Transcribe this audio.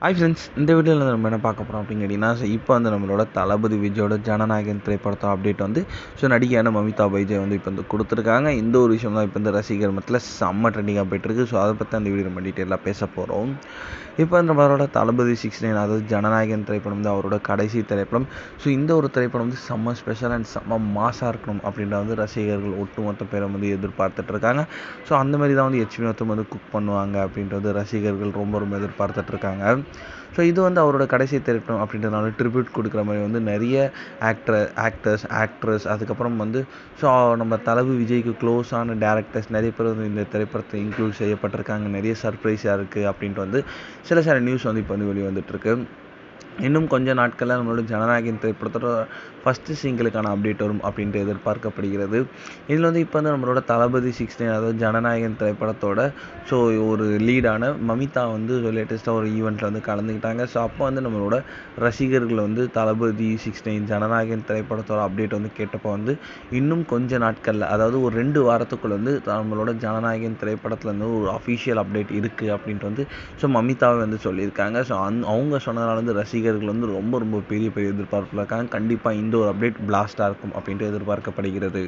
Hi friends, இந்த வீடியோவில் நம்ம என்ன பார்க்க போகிறோம் அப்படின்னு கேட்டிங்கன்னா, இப்போ வந்து நம்மளோட தளபதி விஜயோட ஜனநாயகன் திரைப்படத்தோட அப்டேட் வந்து நடிகையான மமிதா பைஜய் வந்து இப்போ வந்து கொடுத்துருக்காங்க. இந்த ஒரு விஷயம் தான் இப்போ இந்த ரசிகர் மத்தியில் செம்ம ட்ரெண்டிங்காக போயிட்டுருக்கு. ஸோ அதை பற்றி அந்த வீடியோ நம்ம டீட்டெயிலாக பேச போகிறோம். இப்போ நம்மளோட தளபதி 69, அதாவது ஜனநாயகன் திரைப்படம் வந்து அவரோட கடைசி திரைப்படம். ஸோ இந்த ஒரு திரைப்படம் வந்து செம்ம ஸ்பெஷல் அண்ட் செம்ம மாசாக இருக்கணும் அப்படின்ற வந்து ரசிகர்கள் ஒட்டுமொத்த பேரை வந்து எதிர்பார்த்துட்ருக்காங்க. ஸோ அந்த மாதிரி தான் வந்து வினோத்தும் வந்து குக் பண்ணுவாங்க அப்படின்றது ரசிகர்கள் ரொம்ப ரொம்ப எதிர்பார்த்துட்ருக்காங்க. ஸோ இது வந்து அவரோட கடைசி திரைப்படம் அப்படின்றதுனால ட்ரிபியூட் கொடுக்குற மாதிரி வந்து நிறைய ஆக்ட்ரஸ் அதுக்கப்புறம் வந்து ஸோ நம்ம தளபதி விஜய்க்கு க்ளோஸான டேரக்டர்ஸ் நிறைய பேர் வந்து இந்த திரைப்படத்தை இன்க்ளூட் செய்யப்பட்டிருக்காங்க. நிறைய சர்ப்ரைஸாக இருக்குது அப்படின்ட்டு வந்து சில நியூஸ் வந்து இப்போ வந்து வெளியே வந்துட்டுருக்கு. இன்னும் கொஞ்சம் நாட்களில் நம்மளோட ஜனநாயகன் திரைப்படத்தோட ஃபஸ்ட்டு சிங்கிளுக்கான அப்டேட் வரும் அப்படின்ட்டு எதிர்பார்க்கப்படுகிறது. இதில் வந்து இப்போ வந்து நம்மளோட தளபதி 69, அதாவது ஜனநாயகன் திரைப்படத்தோட ஸோ ஒரு லீடான மமிதா வந்து லேட்டஸ்ட்டாக ஒரு ஈவெண்ட்டில் வந்து கலந்துக்கிட்டாங்க. ஸோ அப்போ வந்து நம்மளோட ரசிகர்கள் வந்து தளபதி 69 ஜனநாயகன் திரைப்படத்தோட அப்டேட் வந்து கேட்டப்போ வந்து இன்னும் கொஞ்சம் நாட்களில், அதாவது ஒரு 2 வாரத்துக்குள்ளே வந்து நம்மளோட ஜனநாயகன் திரைப்படத்தில் வந்து ஒரு அஃபிஷியல் அப்டேட் இருக்குது அப்படின்ட்டு வந்து ஸோ மமிதாவே வந்து சொல்லியிருக்காங்க. ஸோ அவங்க சொன்னதுனால வந்து ரசிகர்கள் வந்து ரொம்ப பெரிய எதிர்பார்ப்பில் இருக்காங்க. கண்டிப்பாக இந்த ஒரு அப்டேட் பிளாஸ்டாக இருக்கும் அப்படின்ட்டு எதிர்பார்க்கப்படுகிறது.